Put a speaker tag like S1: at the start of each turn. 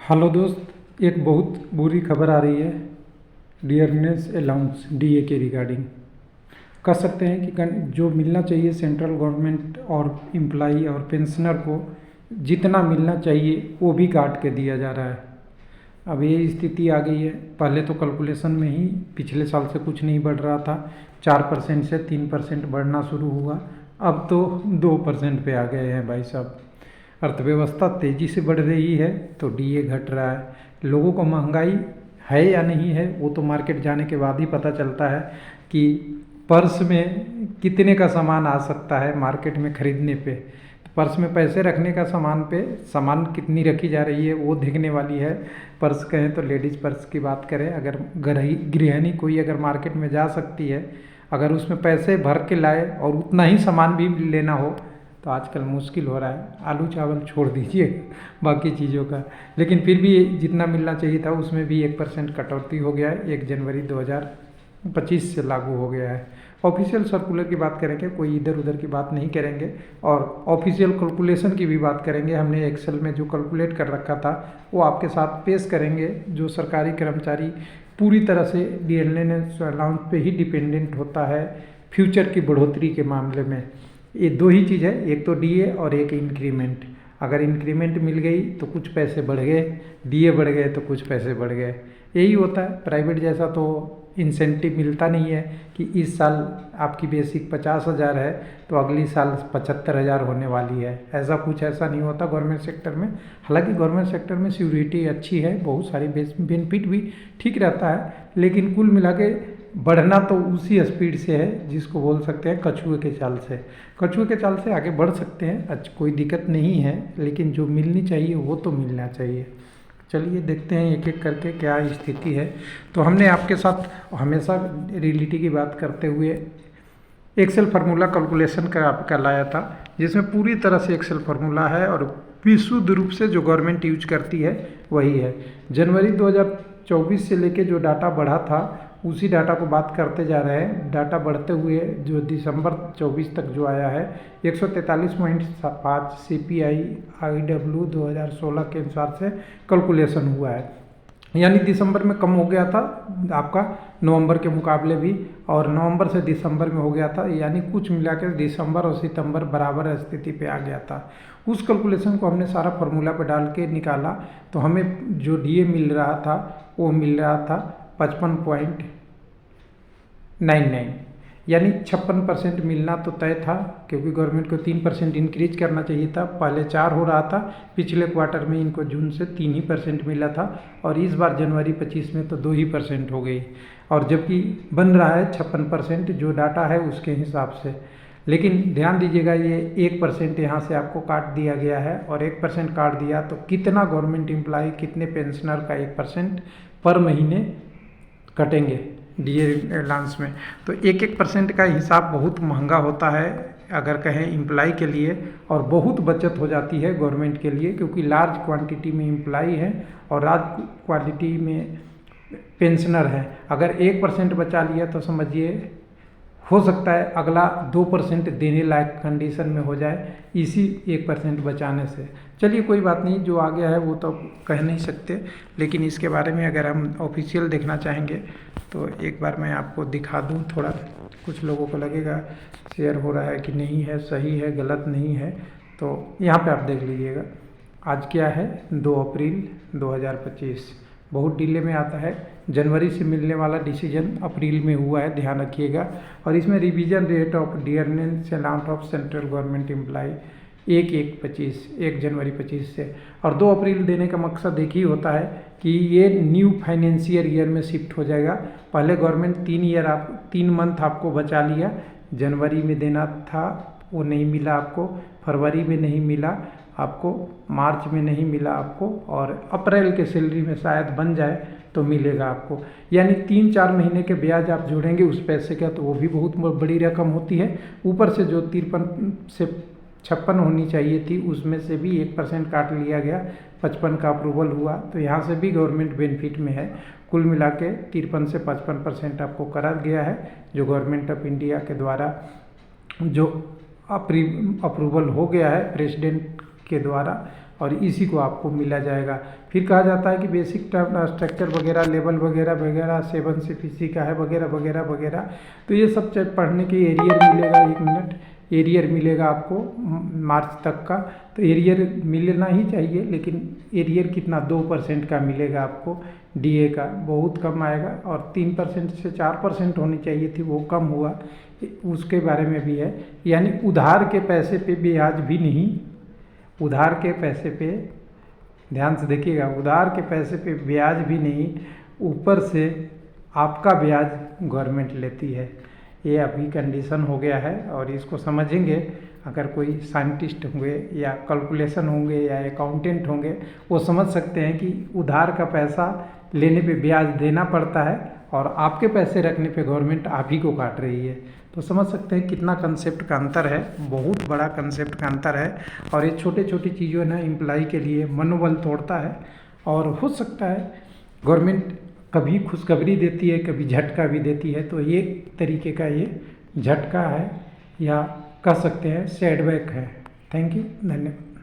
S1: Hello दोस्त, एक बहुत बुरी खबर आ रही है डियरनेस अलाउंस डीए के रिगार्डिंग। कह सकते हैं कि जो मिलना चाहिए सेंट्रल गवर्नमेंट और एम्प्लॉई और पेंशनर को जितना मिलना चाहिए वो भी काट के दिया जा रहा है। अब ये स्थिति आ गई है। पहले तो कैलकुलेशन में ही पिछले साल से कुछ नहीं बढ़ रहा था, 4% से 3% बढ़ना शुरू हुआ, अब तो 2% पे आ गए हैं भाई साहब। अर्थव्यवस्था तेज़ी से बढ़ रही है तो डीए घट रहा है। लोगों को महंगाई है या नहीं है वो तो मार्केट जाने के बाद ही पता चलता है कि पर्स में कितने का सामान आ सकता है मार्केट में ख़रीदने पे। पर्स में पैसे रखने का सामान पे सामान कितनी रखी जा रही है वो देखने वाली है। पर्स कहें तो लेडीज़ पर्स की बात करें, अगर गृहिणी कोई अगर मार्केट में जा सकती है, अगर उसमें पैसे भर के लाए और उतना ही सामान भी लेना हो तो आजकल मुश्किल हो रहा है। आलू चावल छोड़ दीजिए बाकी चीज़ों का, लेकिन फिर भी जितना मिलना चाहिए था उसमें भी 1% कटौती हो गया है। 1 जनवरी 2025 से लागू हो गया है। ऑफिशियल सर्कुलर की बात करेंगे, कोई इधर उधर की बात नहीं करेंगे, और ऑफिशियल कैलकुलेशन की भी बात करेंगे। हमने एक्सेल में जो कैलकुलेट कर रखा था वो आपके साथ पेश करेंगे। जो सरकारी कर्मचारी पूरी तरह से डियरनेस अलाउंस पे ही डिपेंडेंट होता है फ्यूचर की बढ़ोतरी के मामले में, ये दो ही चीज़ है, एक तो डीए और एक इंक्रीमेंट। अगर इंक्रीमेंट मिल गई तो कुछ पैसे बढ़ गए, डीए बढ़ गए तो कुछ पैसे बढ़ गए। यही होता है। प्राइवेट जैसा तो इंसेंटिव मिलता नहीं है कि इस साल आपकी बेसिक 50,000 है तो अगली साल 75,000 होने वाली है। ऐसा नहीं होता गवर्नमेंट सेक्टर में। हालांकि गवर्नमेंट सेक्टर में सिक्योरिटी अच्छी है, बहुत सारी बेनिफिट भी ठीक रहता है, लेकिन कुल मिला के बढ़ना तो उसी स्पीड से है जिसको बोल सकते हैं कछुए के चाल से। कछुए के चाल से आगे बढ़ सकते हैं, अच्छा कोई दिक्कत नहीं है, लेकिन जो मिलनी चाहिए वो तो मिलना चाहिए। चलिए देखते हैं एक एक करके क्या स्थिति है। तो हमने आपके साथ हमेशा रियलिटी की बात करते हुए एक्सेल फार्मूला कैलकुलेशन का लाया था, जिसमें पूरी तरह से एक्सेल फार्मूला है और विशुद्ध रूप से जो गवर्नमेंट यूज करती है वही है। जनवरी 2024 से लेके जो डाटा बढ़ा था उसी डाटा को बात करते जा रहे हैं। डाटा बढ़ते हुए जो दिसंबर 24 तक जो आया है 143.5 CPI IW 2016 के अनुसार से कैलकुलेशन हुआ है। यानी दिसंबर में कम हो गया था आपका नवंबर के मुकाबले भी, और नवंबर से दिसंबर में हो गया था, यानी कुछ मिलाकर दिसंबर और सितंबर बराबर स्थिति पे आ गया था। उस कैलकुलेशन को हमने सारा फार्मूला पे डाल के निकाला तो हमें जो डीए मिल रहा था वो मिल रहा था 55.99, यानी 56% मिलना तो तय था, क्योंकि गवर्नमेंट को 3% इंक्रीज करना चाहिए था। पहले 4 हो रहा था, पिछले क्वार्टर में इनको जून से 3% मिला था, और इस बार जनवरी 25 में तो 2% हो गई, और जबकि बन रहा है 56% जो डाटा है उसके हिसाब से। लेकिन ध्यान दीजिएगा ये 1% यहाँ से आपको काट दिया गया है, और 1% काट दिया तो कितना गवर्नमेंट एम्प्लॉय, कितने पेंशनर का 1% पर महीने कटेंगे डीए अलाउंस में। तो 1% का हिसाब बहुत महंगा होता है अगर कहें एम्प्लॉय के लिए, और बहुत बचत हो जाती है गवर्नमेंट के लिए, क्योंकि लार्ज क्वांटिटी में एम्प्लॉय है और लार्ज क्वांटिटी में पेंशनर है। अगर 1% बचा लिया तो समझिए हो सकता है अगला 2% देने लायक कंडीशन में हो जाए इसी 1% बचाने से। चलिए कोई बात नहीं, जो आ गया है वो तो कह नहीं सकते, लेकिन इसके बारे में अगर हम ऑफिशियल देखना चाहेंगे तो एक बार मैं आपको दिखा दूं थोड़ा। कुछ लोगों को लगेगा शेयर हो रहा है कि नहीं है, सही है, गलत नहीं है, तो यहाँ पे आप देख लीजिएगा। आज क्या है 2 अप्रैल 2025, बहुत डिले में आता है। जनवरी से मिलने वाला डिसीजन अप्रैल में हुआ है, ध्यान रखिएगा। और इसमें revision rate of dearness allowance of central government employ 1 जनवरी 25 से, और 2 अप्रैल देने का मकसद एक ही होता है कि ये न्यू फाइनेंशियल ईयर में शिफ्ट हो जाएगा। पहले गवर्नमेंट 3 मंथ आपको बचा लिया, जनवरी में देना था वो नहीं मिला आपको, फरवरी में नहीं मिला आपको, मार्च में नहीं मिला आपको, और अप्रैल के सैलरी में शायद बन जाए तो मिलेगा आपको। यानी 3-4 महीने के ब्याज आप जोड़ेंगे उस पैसे का तो वो भी बहुत बड़ी रकम होती है। ऊपर से जो 53 से 56 होनी चाहिए थी उसमें से भी 1% काट लिया गया, 55 का अप्रूवल हुआ, तो यहाँ से भी गवर्नमेंट बेनिफिट में है। कुल मिला के 53 से 55% आपको करा गया है, जो गवर्नमेंट ऑफ इंडिया के द्वारा जो अप्रूवल हो गया है प्रेसिडेंट के द्वारा, और इसी को आपको मिला जाएगा। फिर कहा जाता है कि बेसिक टर्म स्ट्रक्चर वगैरह, लेवल वगैरह वगैरह 7 CPC का है वगैरह वगैरह वगैरह। तो ये सब पढ़ने के एरियर मिलेगा, 1 मिनट, एरियर मिलेगा आपको मार्च तक का। तो एरियर मिलना ही चाहिए, लेकिन एरियर कितना 2% का मिलेगा आपको डीए का, बहुत कम आएगा। और 3% से 4% होनी चाहिए थी, वो कम हुआ, उसके बारे में भी है। यानी उधार के पैसे पे ब्याज भी नहीं, उधार के पैसे पे ध्यान से देखिएगा, उधार के पैसे पे ब्याज भी नहीं, ऊपर से आपका ब्याज गवर्नमेंट लेती है। ये अभी कंडीशन हो गया है, और इसको समझेंगे अगर कोई साइंटिस्ट होंगे या कैलकुलेशन होंगे या अकाउंटेंट होंगे, वो समझ सकते हैं कि उधार का पैसा लेने पे ब्याज देना पड़ता है और आपके पैसे रखने पे गवर्नमेंट आप ही को काट रही है। तो समझ सकते हैं कितना कंसेप्ट का अंतर है, बहुत बड़ा कंसेप्ट का अंतर है। और ये छोटे छोटी चीज़ों ना एम्प्लॉय के लिए मनोबल तोड़ता है। और हो सकता है गवर्नमेंट कभी खुशखबरी देती है, कभी झटका भी देती है। तो ये तरीके का ये झटका है, या कह सकते हैं सेटबैक है। थैंक यू, धन्यवाद।